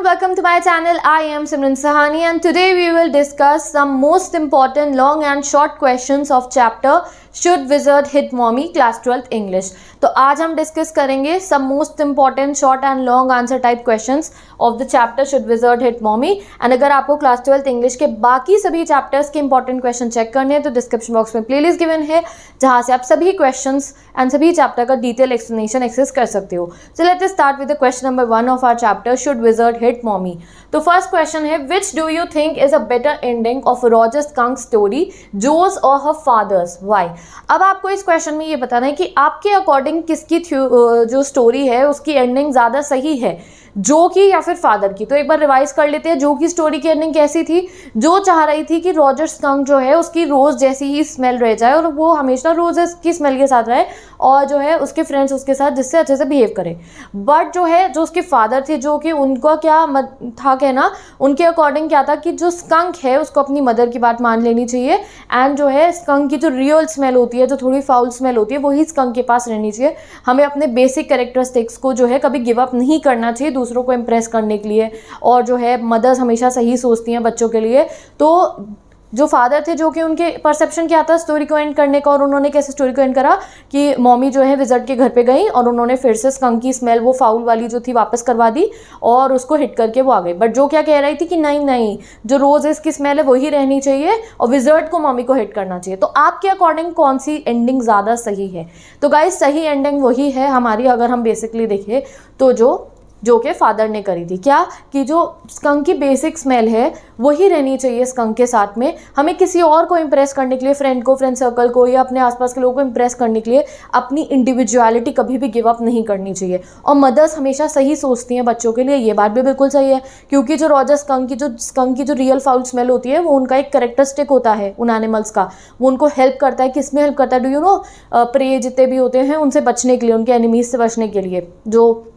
welcome to my channel. I am Simran Sahani and today we will discuss some most important long and short questions of chapter Should Wizard Hit Mommy Class 12th English. तो आज हम discuss करेंगे some most important short and long answer type questions of the chapter Should Wizard Hit Mommy. And अगर आपको class 12th English के बाकी सभी chapters के इंपॉर्टेंट क्वेश्चन चेक करने हैं तो डिस्क्रिप्शन बॉक्स में प्लेलिस्ट गिवन है जहां से आप सभी क्वेश्चंस एंड सभी चैप्टर का डिटेल एक्सप्लेनेशन एक्सेस कर सकते हो. So let us start with the question number 1 of our chapter should wizard hit mommy. तो फर्स्ट क्वेश्चन है which do you think is a better ending of Roger Skunk story, Jo's और her fathers, why. अब आपको इस question में ये बताना है कि आपके अकॉर्डिंग किसकी जो स्टोरी है उसकी एंडिंग ज़्यादा सही है, जो की या फिर फादर की. तो एक बार रिवाइज कर लेते हैं. जो की स्टोरी की एंडिंग कैसी थी? जो चाह रही थी कि रॉजर स्कंक जो है उसकी रोज जैसी ही स्मेल रह जाए और वो हमेशा रोजेस की स्मेल के साथ रहे और जो है उसके फ्रेंड्स उसके साथ जिससे अच्छे से बिहेव करे. बट जो है जो उसके फादर थे, जो कि उनका क्या था कहना, उनके अकॉर्डिंग क्या था कि जो स्कंक है उसको अपनी मदर की बात मान लेनी चाहिए एंड जो है स्कंक की जो रियल स्मेल होती है, जो थोड़ी फाउल स्मेल होती है, वही स्कंक के पास रहनी चाहिए. हमें अपने बेसिक कैरेक्टरिस्टिक्स को जो है कभी गिव अप नहीं करना चाहिए दूसरों को इम्प्रेस करने के लिए. और जो है मदर्स हमेशा सही सोचती हैं बच्चों के लिए. तो जो फादर थे, जो कि उनके परसेप्शन क्या था स्टोरी को एंड करने का, और उन्होंने कैसे स्टोरी को एंड करा कि मॉमी जो है विजर्ड के घर पे गई और उन्होंने फिर से स्कंक की स्मेल वो फाउल वाली जो थी वापस करवा दी और उसको हिट करके वो आ गई. बट जो क्या कह रही थी कि नहीं नहीं, जो रोज इसकी स्मेल है वही रहनी चाहिए और विजर्ड को मॉमी को हिट करना चाहिए. तो आपके अकॉर्डिंग कौन सी एंडिंग ज़्यादा सही है? तो गाइस सही एंडिंग वही है हमारी, अगर हम बेसिकली देखें तो जो कि फादर ने करी थी. क्या कि जो स्कंक की बेसिक स्मेल है वही रहनी चाहिए स्कंक के साथ में. हमें किसी और को इम्प्रेस करने के लिए, फ्रेंड सर्कल को या अपने आसपास के लोगों को इम्प्रेस करने के लिए अपनी इंडिविजुअलिटी कभी भी गिव अप नहीं करनी चाहिए. और मदर्स हमेशा सही सोचती हैं बच्चों के लिए, ये बात भी बिल्कुल सही है. क्योंकि जो रॉजर स्कंक की जो रियल फाउल स्मेल होती है वो उनका एक कैरेक्टरिस्टिक होता है उन एनिमल्स का. वो उनको हेल्प करता है. किस में हेल्प करता है? डू यू नो, प्रे जितने भी होते हैं उनसे बचने के लिए, उनके एनिमीज से बचने के लिए, जो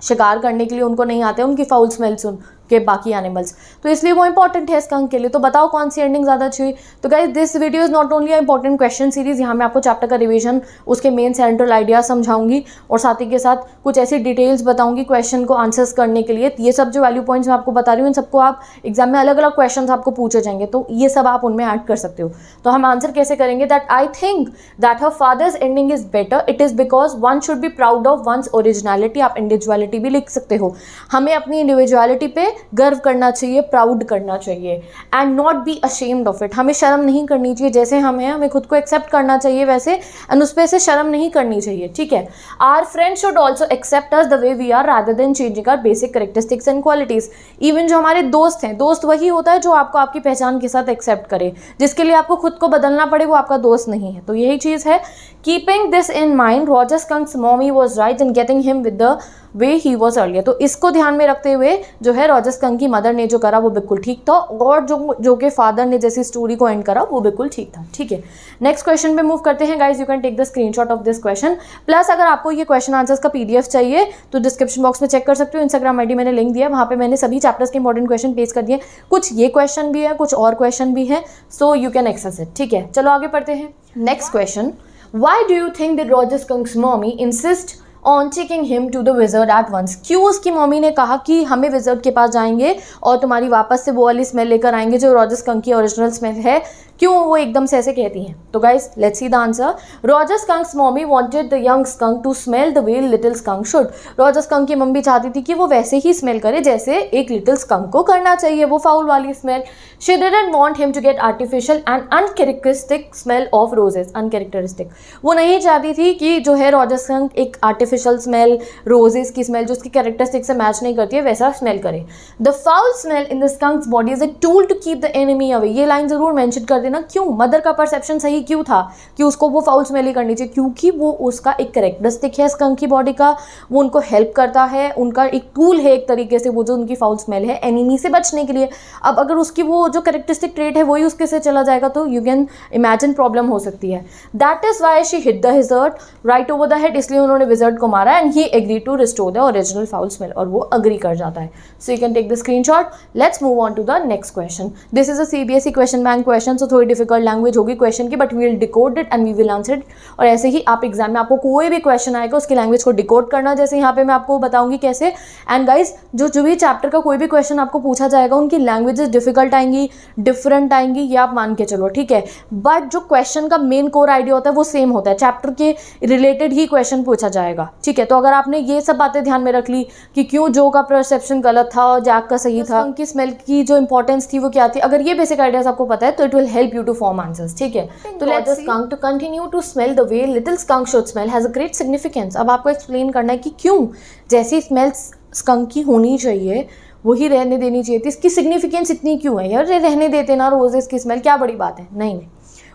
शिकार करने के लिए उनको नहीं आते उनकी फाउल स्मेल सुन के बाकी एनिमल्स. तो इसलिए वो इंपॉर्टेंट है स्कंक के लिए. तो बताओ कौन सी एंडिंग ज़्यादा अच्छी हुई? तो guys this video is not only important question series. यहाँ मैं आपको चैप्टर का रिवीजन, उसके मेन सेंट्रल आइडिया समझाऊंगी और साथ ही के साथ कुछ ऐसी डिटेल्स बताऊंगी क्वेश्चन को आंसर्स करने के लिए. ये सब जो वैल्यू पॉइंट्स मैं आपको बता रही हूँ इन सबको आप एग्जाम में अलग अलग क्वेश्चन आपको पूछे जाएंगे, तो ये सब आप उनमें ऐड कर सकते हो. तो हम आंसर कैसे करेंगे? That I think that her father's ending is better. It is because one should be proud of one's originality. आप इंडिविजुअलिटी भी लिख सकते हो. हमें अपनी इंडिविजुअलिटी पे गर्व करना चाहिए, प्राउड करना चाहिए and not be ashamed of it. हमें शर्म नहीं करनी चाहिए. जैसे हम हैं हमें खुद को एक्सेप्ट करना चाहिए वैसे, एंड उस पर से शर्म नहीं करनी चाहिए. ठीक है. Our friends should also accept us the way we are rather than changing our basic characteristics and qualities. Even जो हमारे दोस्त हैं, दोस्त वही होता है जो आपको आपकी पहचान के साथ एक्सेप्ट करे. जिसके लिए आपको खुद को बदलना पड़े वो आपका दोस्त नहीं है. तो यही चीज़ है. Keeping this in mind, Roger स्कंक्स mommy was right in getting him with the way he was earlier. तो इसको ध्यान में रखते हुए जो है रॉजर स्कंक की मदर ने जो करा वो बिल्कुल ठीक था और जो कि फादर ने जैसी स्टोरी को एंड करा वो बिल्कुल ठीक था. ठीक है. नेक्स्ट क्वेश्चन पे मूव करते हैं guys. You can take the screenshot of this question. Plus अगर आपको ये क्वेश्चन आंसर्स का PDF चाहिए तो डिस्क्रिप्शन बॉक्स में चेक कर सकते हो. इंस्टाग्राम ID मैंने लिंक दिया, वहाँ पे मैंने सभी चैप्टर्स के इंपॉर्टेंट क्वेश्चन पेश कर दिए. कुछ ये क्वेश्चन भी है, कुछ और क्वेश्चन भी है, so you can access it. ठीक है. चलो आगे पढ़ते हैं. Next question, Why do you think that Roger Skunk's mommy insist on taking him to the wizard at once? क्यों उसकी मम्मी ने कहा कि हमें विजर्ड के पास जाएंगे और तुम्हारी वापस से वो वाली स्मेल लेकर आएंगे जो रॉजर स्कंक की ओरिजिनल स्मेल है? क्यों वो एकदम से ऐसे कहती हैं? तो guys let's see the answer. Roger स्कंक्स mommy wanted the young skunk to smell the way little skunk should. Roger skunk की मम्मी चाहती थी कि वो वैसे ही स्मेल करे जैसे एक लिटिल स्कंक को करना चाहिए, वो फाउल वाली smell. She didn't want him to get artificial and uncharacteristic smell of roses. Uncharacteristic, वो नहीं चाहती थी कि जो है रॉजर स्कंक एक आर्टिफिशियल स्मेल, रोजेस की स्मेल जो उसकी कैरेक्टरिस्टिक से मैच नहीं करती है वैसा स्मेल करे. The foul smell in the skunk's body is a tool to keep the enemy away. ये लाइन जरूर मेंशन कर देना. क्यों? मदर का परसेप्शन सही क्यों था कि उसको वो फाउल स्मेल ही करनी चाहिए? क्योंकि वो उसका एक कैरेक्टरिस्टिक है स्कंक की बॉडी का, वो उनको हेल्प करता है, उनका एक टूल है एक तरीके से वो जो उनकी फाउल स्मेल है एनिमी से बचने के लिए. अब अगर उसकी वो जो कैरेक्टरिस्टिक ट्रेट है वही उसके से चला जाएगा तो यू कैन इमेजिन प्रॉब्लम हो सकती है. That is why she hit the wizard right over the head. इसलिए उन्होंने विजर्ड को मारा and he agree to restore the original foul smell, और वो अग्री कर जाता है. So you can take the screenshot. Let's move on to the next question. This is a CBSE question bank question, so थोड़ी difficult language होगी question की, but we will decode it and we will answer it. और ऐसे ही आप exam में आपको कोई भी क्वेश्चन आएगा उसकी लैंग्वेज को डिकोड करना, जैसे यहाँ पे मैं आपको बताऊंगी कैसे। एंड गाइज जो भी चैप्टर का कोई भी क्वेश्चन आपको पूछा जाएगा उनकी लैंग्वेजेस डिफिकल्ट आएंगी, डिफरेंट आएंगी, ये आप मान के चलो, ठीक है। बट जो क्वेश्चन का मेन कोर आइडिया होता है वो सेम होता है, चैप्टर के रिलेटेड ही क्वेश्चन पूछा जाएगा, ठीक है। तो अगर आपने ये सब बातें ध्यान में रख ली कि क्यों जो का परसेप्शन गलत था और जैक का सही था, उनकी स्मेल की जो इंपॉर्टेंस थी वो क्या थी, अगर ये बेसिक आइडियाज आपको पता है तो it will help you to form answers, ठीक है। तो let's skunk to continue to smell the way little skunk should smell has a great significance। अब आपको एक्सप्लेन करना है कि क्यों जैसी स्मेल skunk की होनी चाहिए वही रहने देनी चाहिए थी, इसकी सिग्निफिकेंस इतनी क्यों है यार, रहने देते ना रोजेस की स्मेल, क्या बड़ी बात है। नहीं,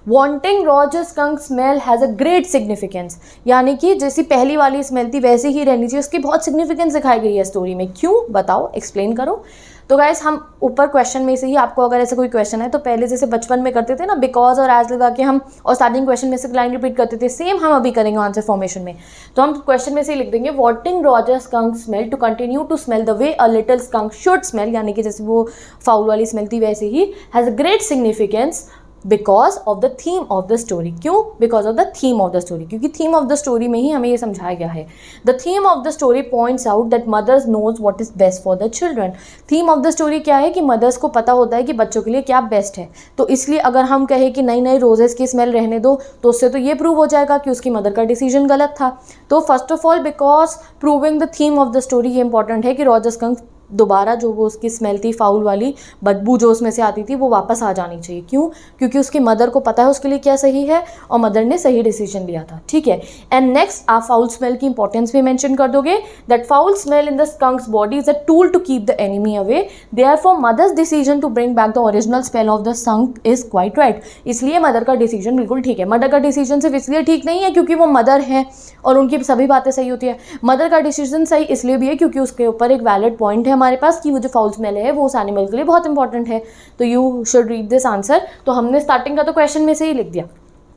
Wanting Roger skunk smell has a great significance, यानी कि जैसी पहली वाली स्मेल थी वैसे ही रहनी चाहिए, उसकी बहुत सिग्निफिकेंस दिखाई गई है स्टोरी में। क्यों बताओ, एक्सप्लेन करो। तो गाइस हम ऊपर क्वेश्चन में से ही आपको अगर ऐसा कोई क्वेश्चन है तो पहले जैसे बचपन में करते थे ना बिकॉज और एज लगा के हम और स्टार्टिंग क्वेश्चन में से लाइन रिपीट करते थे, सेम हम अभी करेंगे आंसर फॉर्मेशन में। तो हम क्वेश्चन में से ही लिख देंगे wanting Roger skunk smell to continue to smell the way a little skunk should smell, यानी कि जैसे वो फाउल वाली स्मेल थी वैसे ही, has a great significance because of the theme of the story. क्यों? Because of the theme of the story, क्योंकि थीम ऑफ द स्टोरी में ही हमें ये समझाया गया है। The theme of the story points out that mothers knows what is best for the children. Theme of the story क्या है कि मदर्स को पता होता है कि बच्चों के लिए क्या बेस्ट है। तो इसलिए अगर हम कहें कि नई रोजेस की स्मेल रहने दो तो उससे तो ये प्रूव हो जाएगा कि उसकी मदर का डिसीजन गलत था। तो first of all because proving the theme of the story ये इंपॉर्टेंट है कि रॉजर स्कंक दोबारा जो वो उसकी स्मेल थी फाउल वाली बदबू जो उसमें से आती थी वो वापस आ जानी चाहिए। क्यों? क्योंकि उसकी मदर को पता है उसके लिए क्या सही है और मदर ने सही डिसीजन लिया था, ठीक है। एंड नेक्स्ट आप फाउल स्मेल की इंपॉर्टेंस भी मेंशन कर दोगे that foul smell in the skunk's body is a tool to keep the enemy away, therefore mother's decision to bring back the original smell of the skunk is quite right. इसलिए mother का decision बिल्कुल ठीक है। Mother का decision सिर्फ इसलिए ठीक नहीं है क्योंकि वो मदर है और उनकी सभी बातें सही होती है, मदर का डिसीजन सही इसलिए भी है क्योंकि उसके ऊपर एक वैलिड पॉइंट है हमारे पास कि वो जो फाउल स्मेल है वो उस एनिमल के लिए बहुत इंपॉर्टेंट है। तो you should read this answer. तो हमने स्टार्टिंग का तो क्वेश्चन में से ही लिख दिया।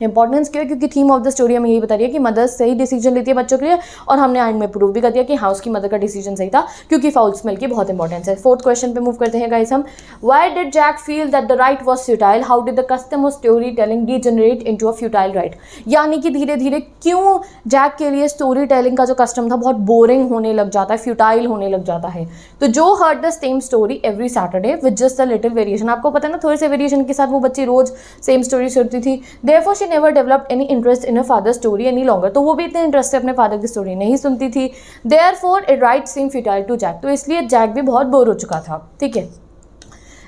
इंपॉर्टेंस क्यों है? क्योंकि थीम ऑफ द स्टोरी हमें यही बता रही है कि मदर सही डिसीजन लेती है बच्चों के लिए, और हमने एंड में प्रूव भी कर दिया कि हाँ उसकी मदर का डिसीजन सही था क्योंकि फाउल स्मेल की बहुत इंपॉर्टेंस है। फोर्थ क्वेश्चन पे मूव करते हैं गाइस हम। Why did Jack feel that the rite was futile, how did the custom of story telling degenerate into a futile rite. यानी कि धीरे धीरे क्यों जैक के लिए स्टोरी टेलिंग का जो कस्टम था बहुत बोरिंग होने लग जाता है, फ्यूटाइल होने लग जाता है। तो जो heard the same story every Saturday with just a little variation, आपको पता है ना थोड़े से वेरिएशन के साथ वो बच्ची रोज सेम स्टोरी सुनती थी, therefore she never developed any interest in a father story any longer. तो वो भी इतने इंटरेस्ट से अपने फादर की स्टोरी नहीं सुनती थी। Therefore it rite seem futile to Jack, तो इसलिए जैक भी बहुत बोर हो चुका था, ठीक है।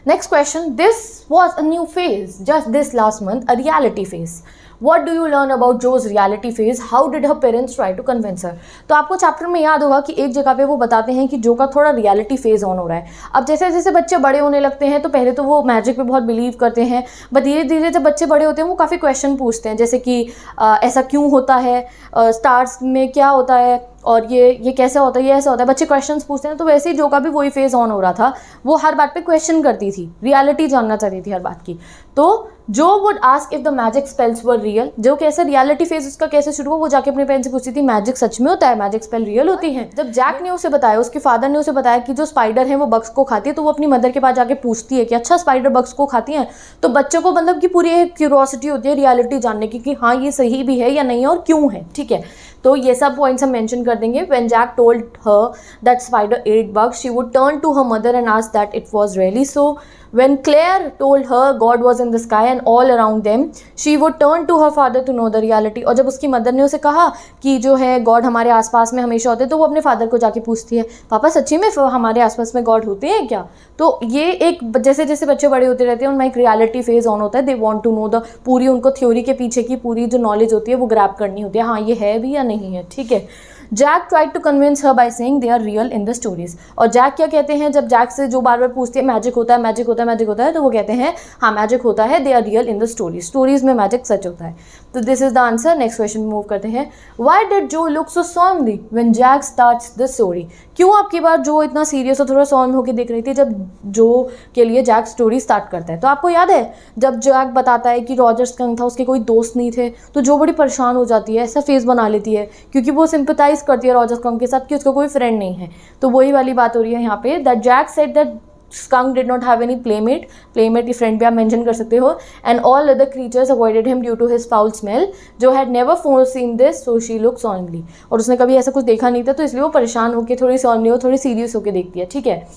Next question, this was a new phase just this last month, a reality phase. What do you learn about Joe's reality phase? How did her parents try to convince her? तो आपको chapter में याद होगा कि एक जगह पे वो बताते हैं कि जो का थोड़ा रियलिटी फेज ऑन हो रहा है। अब जैसे जैसे बच्चे बड़े होने लगते हैं तो पहले तो वो मैजिक पे बहुत बिलीव करते हैं, बट धीरे धीरे जब बच्चे बड़े होते हैं वो काफ़ी क्वेश्चन पूछते हैं, जैसे कि ऐसा क्यों होता है, स्टार्स में क्या होता है, और ये कैसे होता है, ये ऐसा होता है, बच्चे क्वेश्चंस पूछते हैं। तो वैसे ही जो का भी वही फेज ऑन हो रहा था, वो हर बात पे क्वेश्चन करती थी, रियलिटी जानना चाहती थी हर बात की। तो जो would ask if the magic spells were real, जो कैसे रियलिटी फेज उसका कैसे शुरू हुआ, वो जाके अपने पेरेंट्स से पूछती थी मैजिक सच में होता है, मैजिक स्पेल रियल होती है। जब जैक ने उसे बताया, उसके फादर ने उसे बताया कि जो स्पाइडर है वो बग्स को खाती है, तो वो अपनी मदर के पास जाके पूछती है कि अच्छा स्पाइडर बग्स को खाती हैं। तो बच्चों को मतलब कि पूरी एक क्यूरियोसिटी होती है रियलिटी जानने की कि हाँ ये सही भी है या नहीं और क्यों है, ठीक है। तो ये सब पॉइंट्स हम मेंशन कर देंगे। When Jack told her that spider ate bugs, she would turn to her mother and ask that it was really so. When Claire told her God was in the sky and all around them, she would turn to her father to know the reality. और जब उसकी mother ने उसे कहा कि जो है God हमारे आसपास में हमेशा होते हैं, तो वो अपने फादर को जाके पूछती है पापा सच्ची में हमारे आसपास में गॉड होते हैं क्या। तो ये एक जैसे जैसे बच्चे बड़े होते रहते हैं उनमें एक रियलिटी फेज ऑन होता है। They want to know the पूरी, उनको थ्योरी के पीछे की पूरी जो नॉलेज होती है वो ग्रैब करनी होती है, हाँ ये है भी या नहीं है, ठीक है। Jack tried to convince her by saying they are real in the stories. और जैक क्या कहते हैं जब जैक से जो बार बार पूछती है मैजिक होता है, मैजिक होता है, मैजिक होता है, तो वो कहते हैं हाँ मैजिक होता है, they are real in the stories, stories में मैजिक सच होता है। तो this is the answer. Next question move करते हैं। Why did Jo look so solemnly when Jack starts the story. क्यों आपकी बार जो इतना सीरियस और थोड़ा सॉर्म होकर देख रही थी जब जो के लिए जैक स्टोरी स्टार्ट करता है। तो आपको याद है जब जैक बताता है कि रॉजर स्कंक था, उसके कोई दोस्त नहीं थे, तो जो बड़ी परेशान हो जाती है, ऐसा फेस बना लेती है क्योंकि वो सिंपैथाइज करती है रॉजर स्कंक के साथ कि उसका कोई फ्रेंड नहीं है। तो वही वाली बात हो रही है यहाँ पे that Jack said that skunk did not have any playmate की फ्रेंड भी आप मेंशन कर सकते हो, and all other creatures avoided him due to his foul smell. जो had never foreseen this, so she looked solemnly. और उसने कभी ऐसा कुछ देखा नहीं था तो इसलिए वो परेशान होकर थोड़ी solemnly हो, थोड़ी सीरियस होकर देखती है, ठीक है.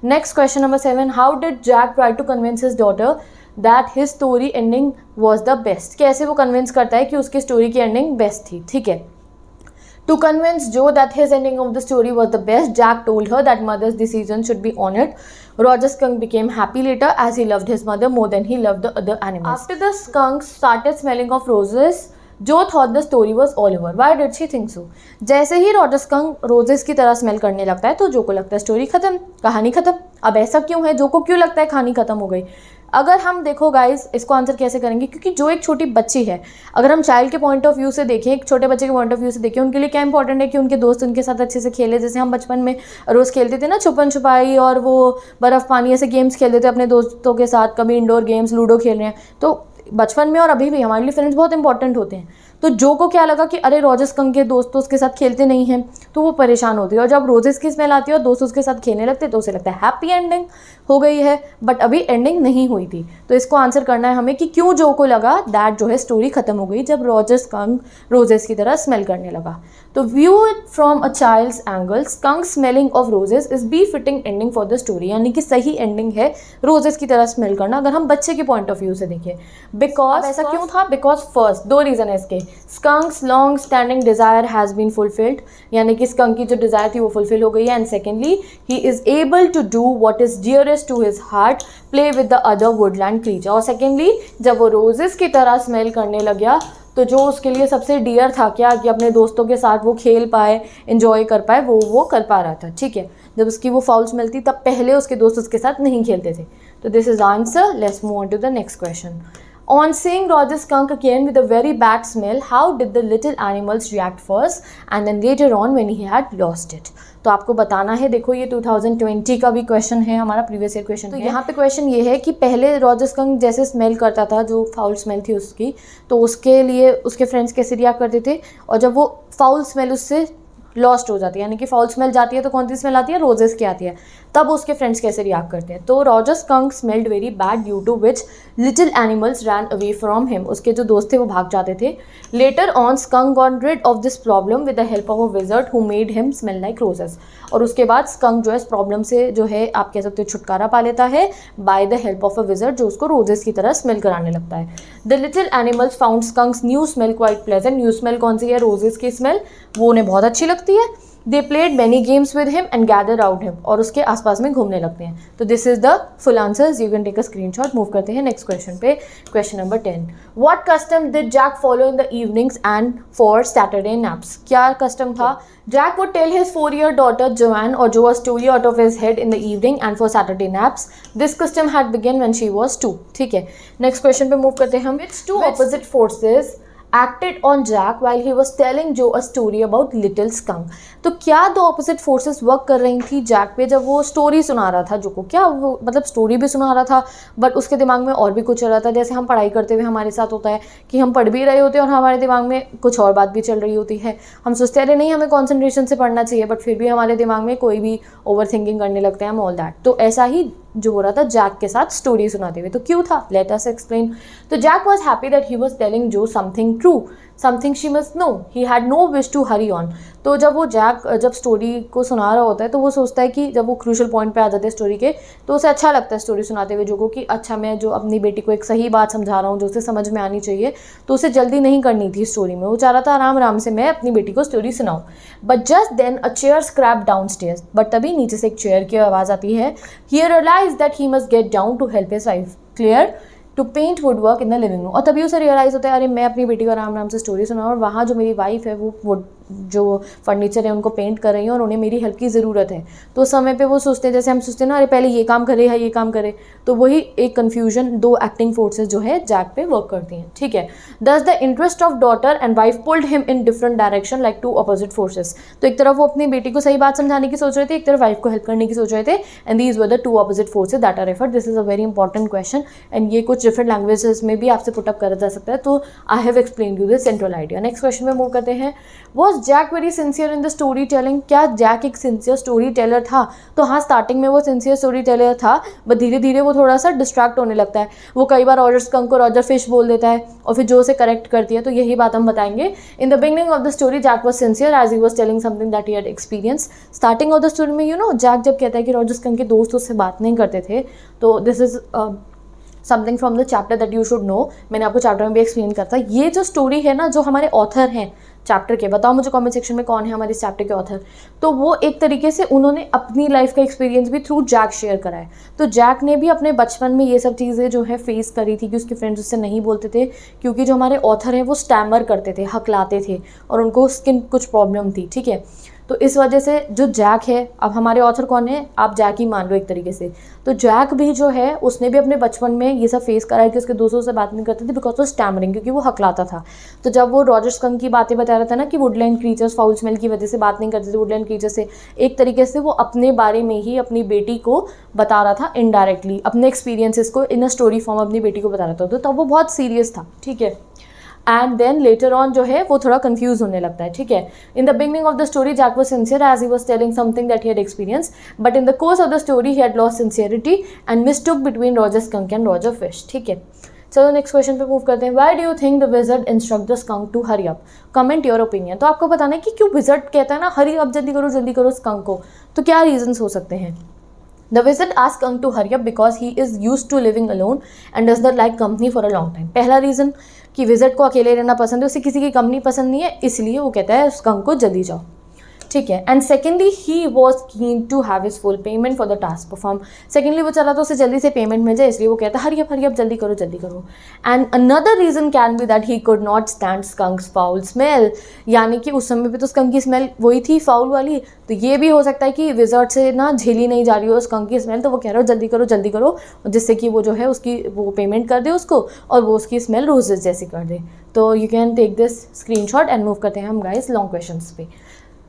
Next question number 7, how did Jack try to convince his daughter that his story ending was the best. कैसे वो कन्विंस करता है कि उसकी स्टोरी की एंडिंग बेस्ट थी, ठीक है. To convince Joe that his ending of the story was the best, Jack told her that mother's decision should be honored. Roger skunk became happy later as he loved his mother more than he loved the other animals. After the skunk started smelling of roses, Joe thought the story was all over. Why did she think so? जैसे ही Roger skunk roses की तरह smell करने लगता है तो जो को लगता है स्टोरी खत्म, कहानी खत्म. अब ऐसा क्यों है, जो को क्यों लगता है कहानी खत्म हो गई? अगर हम देखो गाइस, इसको आंसर कैसे करेंगे, क्योंकि जो एक छोटी बच्ची है, अगर हम चाइल्ड के पॉइंट ऑफ व्यू से देखें, एक छोटे बच्चे के पॉइंट ऑफ व्यू से देखें, उनके लिए क्या इंपॉर्टेंट है कि उनके दोस्त उनके साथ अच्छे से खेले. जैसे हम बचपन में रोज़ खेलते थे ना छुपन छुपाई, और वो बर्फ़ पानी ऐसे गेम्स खेलते थे अपने दोस्तों के साथ, कभी इंडोर गेम्स लूडो खेल रहे हैं. तो बचपन में और अभी भी हमारे लिए फ्रेंड्स बहुत इंपॉर्टेंट होते हैं. तो जो को क्या लगा कि अरे रॉजर स्कंक के दोस्त तो उसके साथ खेलते नहीं हैं, तो वो परेशान होती है. और जब रोजेस की स्मेल आती है और दोस्त उसके साथ खेलने लगते तो उसे लगता है हैप्पी एंडिंग हो गई है, बट अभी एंडिंग नहीं हुई थी. तो इसको आंसर करना है हमें कि क्यों जो को लगा दैट जो है स्टोरी खत्म हो गई जब रॉजर स्कंक रोजेस की तरह स्मेल करने लगा. तो view it from a child's angle, skunk smelling of roses is befitting ending for the story. यानी कि सही एंडिंग है रोजेस की तरह स्मेल करना अगर हम बच्चे के पॉइंट ऑफ व्यू से देखें. बिकॉज ऐसा क्यों था? बिकॉज फर्स्ट, दो रीज़न है इसके. Skunk's long standing desire has been fulfilled, यानी कि स्कंक की जो डिज़ायर थी वो फुलफिल हो गई है. And secondly, he is able to do what is dearest to his heart, play with the other woodland creature. और सेकेंडली, जब वो रोजेस की तरह स्मेल करने लग गया तो जो उसके लिए सबसे डियर था क्या, कि अपने दोस्तों के साथ वो खेल पाए, एंजॉय कर पाए, वो कर पा रहा था, ठीक है. जब उसकी वो फाउल स्मेल थी तब पहले उसके दोस्त उसके साथ नहीं खेलते थे. तो this is answer. Let's move on to the next question. On seeing Roger skunk again with a very bad smell, how did the little animals react first and then later on when he had lost it? तो आपको बताना है. देखो ये 2020 का भी question है, हमारा प्रीवियस ईयर क्वेश्चन. तो यहाँ पे क्वेश्चन ये है कि पहले रॉजर स्कंक जैसे स्मेल करता था, जो फाउल स्मेल थी उसकी, तो उसके लिए उसके फ्रेंड्स कैसे रिएक्ट करते थे, और जब वो फाउल स्मेल उससे लॉस्ट हो जाती है, यानी कि फाउल स्मेल जाती है, तो कौन सी स्मेल आती है? रोजेस की आती है. तब उसके फ्रेंड्स कैसे रिएक्ट करते हैं? तो Roger skunk smelled very bad due to which little animals ran away from him. उसके जो दोस्त थे वो भाग जाते थे. Later on skunk got rid of this problem with the help of a wizard who made him smell like roses. और उसके बाद स्कंक जो है इस प्रॉब्लम से जो है आप कह सकते हो छुटकारा पा लेता है by the help of a wizard, जो उसको रोजेस की तरह स्मेल कराने लगता है. The little animals found skunk's new smell quite pleasant. New smell कौन सी है? रोजेस की स्मेल. वो उन्हें बहुत अच्छी लगती है. They played many games with him and gather around him. और उसके आसपास में घूमने लगते हैं. तो this is the full answers. You can take a screenshot. Move करते हैं नेक्स्ट क्वेश्चन पे. Question number 10. What custom did Jack follow in the evenings and for Saturday naps? क्या कस्टम था? Jack would tell his 4-year daughter Joanne or Joe a story out of his head in the evening and for Saturday naps. This custom had begun when she was 2. ठीक है. Next question पे move करते हैं हम. Which two opposite forces acted on Jack while he was telling Joe a story about little skunk? तो क्या दो opposite forces work कर रही थी जैक पे जब वो स्टोरी सुना रहा था जो को? क्या वो मतलब स्टोरी भी सुना रहा था बट उसके दिमाग में और भी कुछ चल रहा था. जैसे हम पढ़ाई करते हुए हमारे साथ होता है कि हम पढ़ भी रहे होते हैं और हमारे दिमाग में कुछ और बात भी चल रही होती है. हम सोचते हैं नहीं हमें कॉन्सेंट्रेशन से पढ़ना चाहिए, बट फिर भी हमारे दिमाग में कोई भी ओवर थिंकिंग करने लगते हैं हम ऑल दैट. तो ऐसा ही जो हो रहा था जैक के साथ स्टोरी सुनाते हुए. तो क्यों था? Let us explain. तो Jack was happy that he was telling Jo something true, something she must know. He had no wish to hurry on. तो जब वो जैक जब स्टोरी को सुना रहा होता है तो वो सोचता है कि जब वो क्रूशल पॉइंट पे आ जाते हैं स्टोरी के, तो उसे अच्छा लगता है स्टोरी सुनाते हुए जो को कि अच्छा मैं जो अपनी बेटी को एक सही बात समझा रहा हूँ जो उसे समझ में आनी चाहिए. तो उसे जल्दी नहीं करनी थी स्टोरी में. वो चाह रहा था आराम आराम से मैं अपनी बेटी को स्टोरी सुनाऊँ. But just then a chair scrape downstairs. But तभी नीचे से एक चेयर की आवाज़ आती है. He realise that he must get down to help his wife clear to paint woodwork in the living room. और तभी उसे रियलाइज़ होता है अरे मैं अपनी बेटी को आराम आराम से स्टोरी सुनाऊँ और वहाँ जो मेरी वाइफ है वो वुड जो फर्नीचर है उनको पेंट कर रही हैं और उन्हें मेरी हेल्प की ज़रूरत है. तो उस समय पे वो सोचते हैं जैसे हम सोचते हैं ना अरे पहले ये काम करे या ये काम करे. तो वही एक कन्फ्यूजन दो एक्टिंग फोर्सेस जो है जैक पे वर्क करती हैं. ठीक है. Thus the interest of daughter and wife pulled him in different direction like two opposite forces. तो एक तरफ वो अपनी बेटी को सही बात समझाने की सोच रहे थे, एक तरफ वाइफ को हेल्प करने की सोच रहे थे. And these were the two opposite forces that are referred. This is a very important question and ये कुछ डिफरेंट लैंग्वेजेस में भी आपसे पुटअप करा जा सकता है. तो I have explain you this central idea. Next question में मूव करते हैं. Was Jack very sincere in the story telling? क्या जैक एक सिंसियर स्टोरी टेलर था? तो हाँ, स्टार्टिंग में वो सिंसियर स्टोरी टेलर था, बट धीरे धीरे वो थोड़ा सा डिस्ट्रैक्ट होने लगता है। वो कई बार रॉजर स्कंक को रॉजर फिश बोल देता है और फिर जो उसे करेक्ट करती है। तो यही बात हम बताएंगे। In the beginning of the story Jack was sincere as he was telling something that he had experience. Starting of the story में जैक जब कहता है कि रॉजर स्कंक के दोस्त उससे बात नहीं करते थे, तो this is something from the chapter that you should know. मैंने आपको चैप्टर में भी एक्सप्लेन करता। ये जो स्टोरी है ना, जो हमारे ऑथर हैं चैप्टर के, बताओ मुझे कमेंट सेक्शन में कौन है हमारे इस चैप्टर के ऑथर। तो वो एक तरीके से उन्होंने अपनी लाइफ का एक्सपीरियंस भी थ्रू जैक शेयर करा है। तो जैक ने भी अपने बचपन में ये सब चीज़ें जो है फेस करी थी कि उसके फ्रेंड्स उससे नहीं बोलते थे, क्योंकि जो हमारे ऑथर हैं वो स्टैमर करते थे, हकलाते थे और उनको स्किन कुछ प्रॉब्लम थी, ठीक है। तो इस वजह से जो जैक है, अब हमारे ऑथर कौन है, आप जैक ही मान लो एक तरीके से। तो जैक भी जो है उसने भी अपने बचपन में ये सब फेस करा है कि उसके दोस्तों से बात नहीं करते थे बिकॉज ऑफ स्टैमरिंग, क्योंकि वो हकलाता था। तो जब वो रॉजर स्कंक की बातें बता रहा था ना कि वुडलैंड क्रीचर्स फाउल स्मेल की वजह से बात नहीं करते थे वुडलैंड क्रीचर से, एक तरीके से वो अपने बारे में ही अपनी बेटी को बता रहा था इनडायरेक्टली, अपने एक्सपीरियंसेस को इन अ स्टोरी फॉर्म अपनी बेटी को बता रहा था। तो तब वो बहुत सीरियस था, ठीक है। एंड देन लेटर ऑन जो है वो थोड़ा कंफ्यूज होने लगता है, ठीक है। In the beginning of the story Jack was sincere as he was telling something that he had experience, but in the course of the story he had lost sincerity and mistook between Roger skunk and Roger fish, ठीक है। चलो next question पे move करते हैं। Why do you think the wizard instruct the skunk to hurry up? Comment your opinion. तो आपको बताना है कि क्यों विज़र्ड कहता है ना हरी अप, जल्दी करो स्कंक को, तो क्या रीजंस हो सकते हैं। The wizard asked Skunk to hurry up because he is used to living alone and does not like company for a long time. पहला रीज़न कि विज़र्ड को अकेले रहना पसंद है, उसे किसी की कंपनी पसंद नहीं है, इसलिए वो कहता है स्कंक को जल्दी जाओ, ठीक है। And secondly he was keen to have his full payment for the task perform. Secondly वो चला तो उसे जल्दी से पेमेंट मिल जाए, इसलिए वो कहता है हरी अप जल्दी करो। And another reason can be that he could not stand skunk's foul smell, यानी कि उस समय पे तो स्कंक की स्मेल वही थी फाउल वाली। तो ये भी हो सकता है कि विज़र्ड से ना झेली नहीं जा रही हो स्कंक की स्मेल, तो वो कह रहा हो जल्दी करो, जिससे कि वो जो है उसकी वो पेमेंट कर दे उसको और वो उसकी स्मेल रोजेस जैसी कर दे। तो you can take this screenshot and move करते हैं हम गाइस लॉन्ग क्वेश्चंस पे।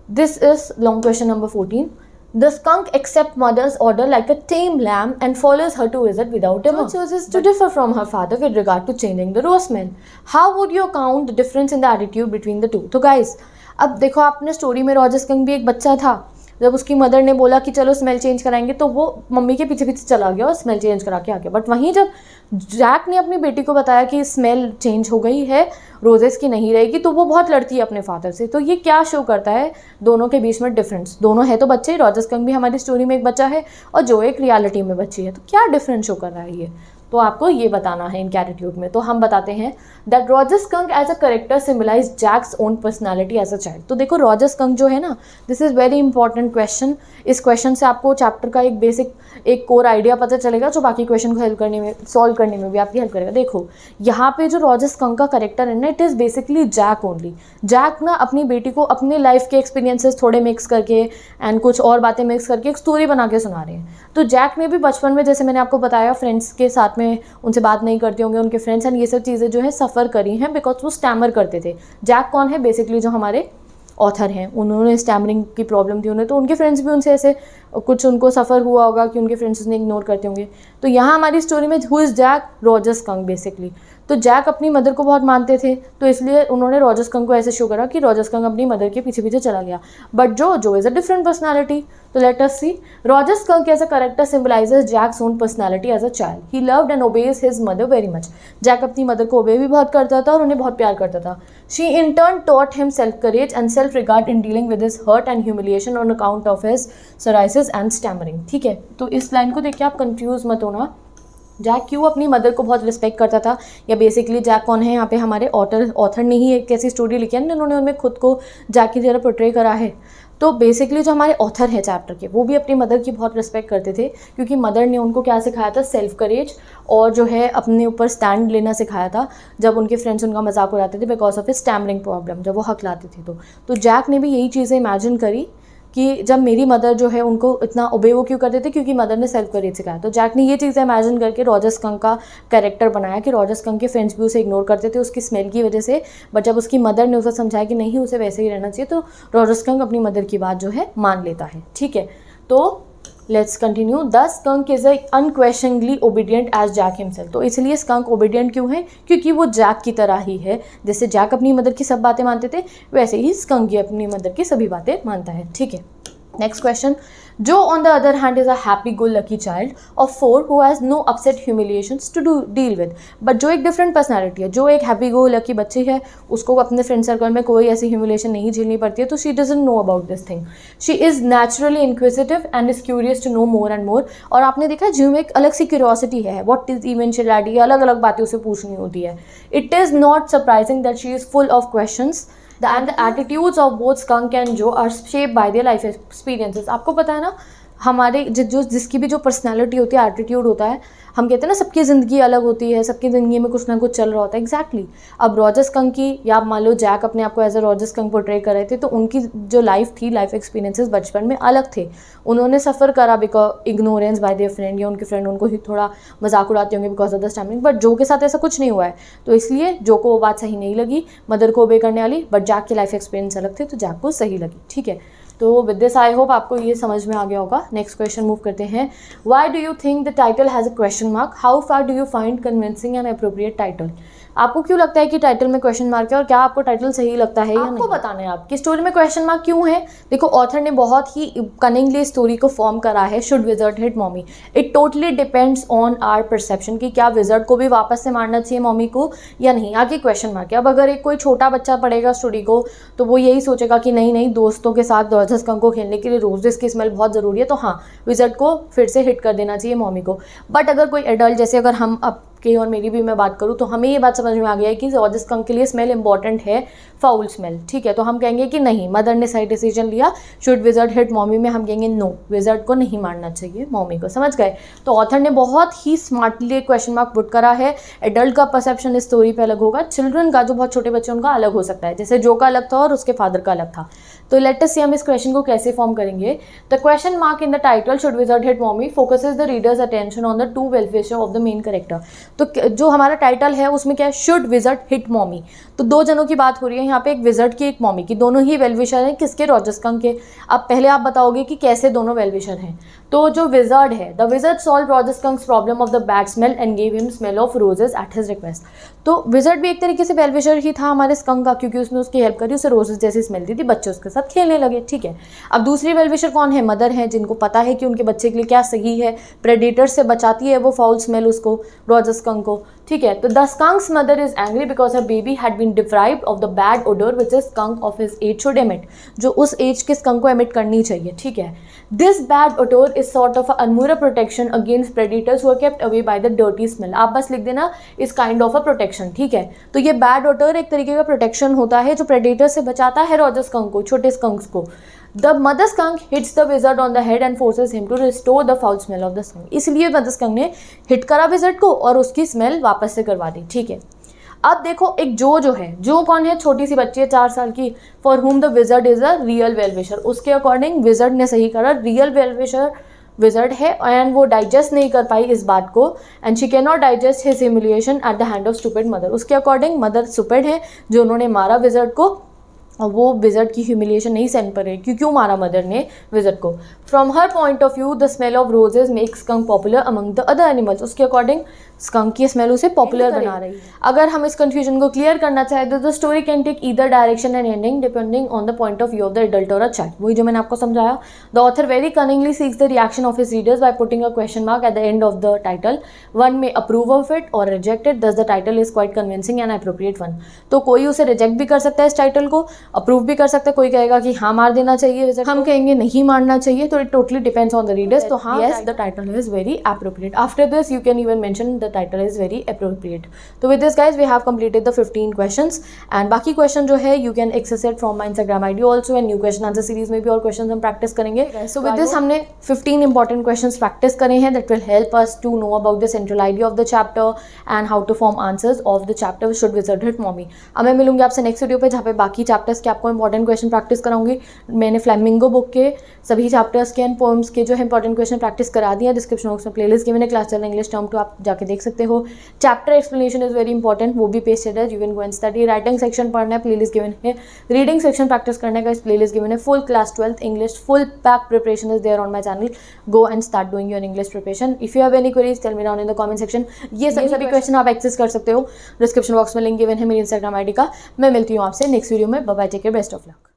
This is long question number 14. The skunk accepts mother's order like a tame lamb and follows her to visit without a mother. Chooses to differ from her father with regard to changing the roast smell. How would you count the difference in the attitude between the two? तो guys, अब देखो आपने story में Roger skunk भी एक बच्चा था। जब उसकी मदर ने बोला कि चलो स्मेल चेंज कराएंगे, तो वो मम्मी के पीछे चला गया और स्मेल चेंज करा के आ गया। बट वहीं जब जैक ने अपनी बेटी को बताया कि स्मेल चेंज हो गई है, रोजेस की नहीं रहेगी, तो वो बहुत लड़ती है अपने फादर से। तो ये क्या शो करता है दोनों के बीच में डिफरेंस। दोनों है तो बच्चे, रॉजर स्कंक भी हमारी स्टोरी में एक बच्चा है और जो एक रियलिटी में बच्ची है। तो क्या डिफरेंस शो कर रहा है ये, तो आपको ये बताना है इनके एटीट्यूड में। तो हम बताते हैं that Roger skunk as a character symbolise Jack's own personality as a child. तो देखो रॉजर स्कंक जो है ना, this is very important question. इस क्वेश्चन से आपको चैप्टर का एक बेसिक एक कोर आइडिया पता चलेगा, जो बाकी क्वेश्चन को हेल्प करने में, सॉल्व करने में भी आपकी हेल्प करेगा। देखो यहाँ पे जो रॉजर स्कंक का करेक्टर है ना, it is basically Jack only. Jack ना अपनी बेटी को अपने लाइफ के एक्सपीरियंसेस थोड़े मिक्स करके एंड कुछ और बातें मिक्स करके एक स्टोरी बना के सुना रहे हैं। तो जैक ने भी बचपन में, जैसे मैंने आपको बताया, फ्रेंड्स के साथ में उनसे बात नहीं करते होंगे उनके फ्रेंड्स, एंड ये सब चीज़ें जो है सफ़र करी हैं बिकॉज वो स्टैमर करते थे। जैक कौन है, बेसिकली जो हमारे ऑथर हैं, उन्होंने स्टैमरिंग की प्रॉब्लम थी उन्हें, तो उनके फ्रेंड्स भी उनसे ऐसे कुछ उनको सफ़र हुआ होगा कि उनके फ्रेंड्स उन्हें इग्नोर करते होंगे। तो यहाँ हमारी स्टोरी में who is Jack, Roger skunk basically. तो जैक अपनी मदर को बहुत मानते थे, तो इसलिए उन्होंने रॉजर स्कंक को ऐसे शो करा कि रॉजर स्कंक अपनी मदर के पीछे चला गया। बट जो इज़ अ डिफरेंट पर्सनैलिटी। तो let us see. Roger skunk as a character symbolises Jack's own personality as a child. He loved and obeys his mother very much. Jack अपनी mother को obey भी बहुत करता था और उन्हें बहुत प्यार करता था। She in turn taught him self courage and self regard in dealing with his hurt and humiliation on account of his psoriasis and stammering, ठीक है। तो इस लाइन को देख के आप कंफ्यूज मत होना। जैक क्यों अपनी मदर को बहुत रिस्पेक्ट करता था, या बेसिकली जैक कौन है यहाँ पे, हमारे ऑथर ने ही एक ऐसी स्टोरी लिखी है जिन्होंने उनमें खुद को जैक की तरह पोर्ट्रे करा है। तो बेसिकली जो हमारे ऑथर हैं चैप्टर के, वो भी अपनी मदर की बहुत रिस्पेक्ट करते थे, क्योंकि मदर ने उनको क्या सिखाया था, सेल्फ करेज और जो है अपने ऊपर स्टैंड लेना सिखाया था जब उनके फ्रेंड्स उनका मजाक उड़ाते थे because of A stammering problem, जब वो हकलाते थे। तो जैक ने भी यही चीज़ें इमेजिन करी कि जब मेरी मदर जो है उनको इतना ओबे वो क्यों करते थे, क्योंकि मदर ने सेल्फ करेज सिखाया। तो जैक ने ये चीज़ें इमेजिन करके रॉजर स्कंक का कैरेक्टर बनाया कि रॉजर स्कंक के फ्रेंड्स भी उसे इग्नोर करते थे उसकी स्मेल की वजह से, बट जब उसकी मदर ने उसे समझाया कि नहीं उसे वैसे ही रहना चाहिए, तो रॉजर स्कंक अपनी मदर की बात जो है मान लेता है, ठीक है। तो let's continue. The skunk is unquestionably obedient as Jack himself. तो इसलिए स्कंक ओबीडियंट क्यों है? क्योंकि वो जैक की तरह ही है। जैसे जैक अपनी मदर की सब बातें मानते थे, वैसे ही स्कंक भी अपनी मदर की सभी बातें मानता है। ठीक है, नेक्स्ट क्वेश्चन। जो on the other hand is a happy go lucky child of 4 who has no upset humiliations to deal with. But जो एक डिफरेंट पर्सनैलिटी है, जो एक हैप्पी गो लकी बच्ची है, उसको अपने फ्रेंड सर्कल में कोई ऐसी ह्यूमिलिएशन नहीं झेलनी पड़ती है, तो she doesn't know about this thing. She is naturally inquisitive and is curious to know more and more. और आपने देखा है जीव में एक अलग सी क्यूरियोसिटी है, व्हाट इज इवेंचुअलिटी, अलग अलग बातें उसे पूछनी होती है। It is not surprising that she is full of questions and the attitudes of both skunk and Joe are shaped by their life experiences। आपको पता है ना, हमारे जिसकी भी जो पर्सनैलिटी होती है, एटीट्यूड होता है, हम कहते हैं ना सबकी ज़िंदगी अलग होती है, सबकी ज़िंदगी में कुछ ना कुछ चल रहा होता है। एग्जैक्टली अब रॉजर स्कंक की, या मान लो जैक अपने आप को as a Roger skunk portray कर रहे थे, तो उनकी जो लाइफ थी, लाइफ एक्सपीरियंसेस बचपन में अलग थे। उन्होंने सफ़र करा because ignorance bye there friend, या उनके फ्रेंड उनको ही थोड़ा मजाक उड़ाते होंगे बिकॉज ऑफ द स्टैमिंग। बट जो के साथ ऐसा कुछ नहीं हुआ है, तो इसलिए जो को वो बात सही नहीं लगी, मदर को ओबे करने वाली। बट जैक की लाइफ एक्सपीरियंस अलग थे, तो जैक को सही लगी। ठीक है, तो विद दिस आई होप आपको ये समझ में आ गया होगा। नेक्स्ट क्वेश्चन मूव करते हैं। Why do you think the title has a question mark? How far do you find convincing and appropriate title? आपको क्यों लगता है कि टाइटल में क्वेश्चन मार्क है, और क्या आपको टाइटल सही लगता है या नहीं? आपको बताना है आपकी स्टोरी में क्वेश्चन मार्क क्यों है। देखो, ऑथर ने बहुत ही कनिंगली स्टोरी को फॉर्म करा है, should wizard hit mommy. It totally depends on our perception कि क्या विजर्ड को भी वापस से मारना चाहिए मॉमी को या नहीं, आगे क्वेश्चन मार्क है। अब अगर एक कोई छोटा बच्चा पढ़ेगा स्टोरी को, तो वो यही सोचेगा कि नहीं नहीं, दोस्तों के साथ रॉजर स्कंक को खेलने के लिए रोजेस की स्मेल बहुत ज़रूरी है, तो हाँ, विजर्ड को फिर से हिट कर देना चाहिए मॉमी को। बट अगर कोई एडल्ट, जैसे अगर हम आपके और मेरी भी मैं बात करूँ, तो हमें ये बात समझ में आ गया है कि रॉजर स्कंक के लिए स्मेल इंपॉर्टेंट है, फाउल स्मेल। ठीक है, तो हम कहेंगे कि नहीं, मदर ने सही डिसीजन लिया, शुड विजर्ड हिट मॉमी में हम कहेंगे नो, विजर्ड को नहीं मारना चाहिए मॉमी को। समझ गए? तो ऑथर ने बहुत ही स्मार्टली क्वेश्चन मार्क पुट करा है। एडल्ट का परसेप्शन इस स्टोरी पे अलग होगा, चिल्ड्रन का, जो बहुत छोटे बच्चे उनका अलग हो सकता है, जैसे जो का अलग था और उसके फादर का अलग था। तो लेट अस सी हम इस क्वेश्चन को कैसे फॉर्म करेंगे। The question mark in the title should wizard hit mommy focuses the readers attention on the two well wisher of the main character. तो जो हमारा टाइटल है उसमें क्या है, शुड विजर्ड हिट मॉमी। तो दो जनों की बात हो रही है यहाँ पे, एक विजर्ड की, एक मॉमी की, दोनों ही वेलविशर हैं। किसके? रॉजर स्कंक के। अब पहले आप बताओगे कि कैसे दोनों वेलविशर हैं। तो जो विजर्ड है, the wizard solve Roger skunk's problem of the bad smell and gave him smell of roses at his request. तो विजर्ड भी एक तरीके से वेलविशर ही था हमारे स्कंक का, क्योंकि उसने उसकी हेल्प करी, उसे रोजेस जैसी स्मेल दी थी, बच्चे उसके साथ खेलने लगे। ठीक है, अब दूसरी वेलविशर कौन है? मदर है, जिनको पता है कि उनके बच्चे के लिए क्या सही है, प्रेडेटर से बचाती है वो फाउल स्मेल उसको, रॉजर स्कंक को। ठीक है, तो the skunk's mother is angry because her baby had been deprived of the bad odour which is skunk of his age should emit, जो उस एज के स्कंक को एमिट करनी चाहिए। ठीक है, this bad odour is sort of an armour protection against predators who are kept away by the dirty smell. आप बस लिख देना इस काइंड ऑफ अ प्रोटेक्शन। ठीक है, तो ये बैड ओडर एक तरीके का प्रोटेक्शन होता है जो प्रेडेटर से बचाता है रॉजर स्कंक को, छोटे स्कंक्स को। The mother skunk hits the wizard on the head and forces him to restore the foul smell of the skunk। इसलिए मदर स्कंक ने हिट करा विजर्ड को और उसकी स्मेल वापस से करवा दी। ठीक है, अब देखो एक जो है, जो कौन है? छोटी सी बच्ची है 4 साल की, for whom the wizard is a real well-wisher. उसके अकॉर्डिंग विजर्ड ने सही करा, रियल वेलविशर विजर्ड है, एंड वो डाइजेस्ट नहीं कर पाई इस बात को, and she can not digest his humiliation at the hand of stupid mother. उसके अकॉर्डिंग मदर स्टूपिड है, जो उन्होंने मारा विजर्ड को, और वो विजर्ड की ह्यूमिलिएशन नहीं सहन पर है। क्यों मारा मदर ने विजर्ड को? From her point of view the smell of roses make skunk popular among the other animals. उसके अकॉर्डिंग स्कंक की स्मेल उसे पॉपुलर बना रही है। अगर हम इस कंफ्यूजन को क्लियर करना चाहें तो the story can take either direction and ending depending on the point of view of the adult और अ चाइल्ड। वही जो मैंने आपको समझाया। The author very cunningly seeks the reaction of his readers by putting a question mark at the end of the title. One may approve of it और reject it, thus the title is quite convincing and appropriate one. तो कोई उसे reject भी कर सकता है इस title को, अप्रूव भी कर सकता है। कोई कहेगा कि हाँ मार देना चाहिए, हम कहेंगे नहीं मारना चाहिए। तो it totally depends on the readers. तो हाँ, yes the title is very appropriate. After this you can even mention the title is very appropriate। तो with this guys we have completed the 15 questions and बाकी question जो है you can access it from my Instagram ID also, and new question answer series में भी और questions हम practice करेंगे। So with this हमने 15 important questions practice करे हैं that will help us to know about the central idea of the chapter and how to form answers of the chapter should wizard hit mommy। अब मैं मिलूंगी आपसे next video पे जहाँ पे बाकी चैप्टर्स के आपको इंपॉर्टेंट क्वेश्चन प्रैक्टिस कराऊंगी। मैंने फ्लैमिंगो बुक के सभी चैप्टर्स के एंड पोएम्स के जो है इंपॉर्टेंट क्वेश्चन प्रैक्टिस करा दिया। डिस्क्रिप्शन बॉक्स में प्लेलिस्ट की मैंने क्लास चल इंग्लिश टर्म 2 आप जाके देख देख सकते हो। Chapter explanation is very important, वो भी पेस्टेड है, you can go and study. Writing section पढ़ना है, प्लेलिस्ट गिवन है। रीडिंग सेक्शन प्रैक्टिस करने का इस प्लेलिस्ट गिवन है। Full class 12th English full pack preparation is there on my channel, go and start doing your English preparation. If you have any queries tell me down in the comment section. ये सभी question आप access कर सकते हो, description box में link given है मेरी Instagram ID का। मैं मिलती हूँ आपसे नेक्स्ट वीडियो में, bye bye, take care, best of luck.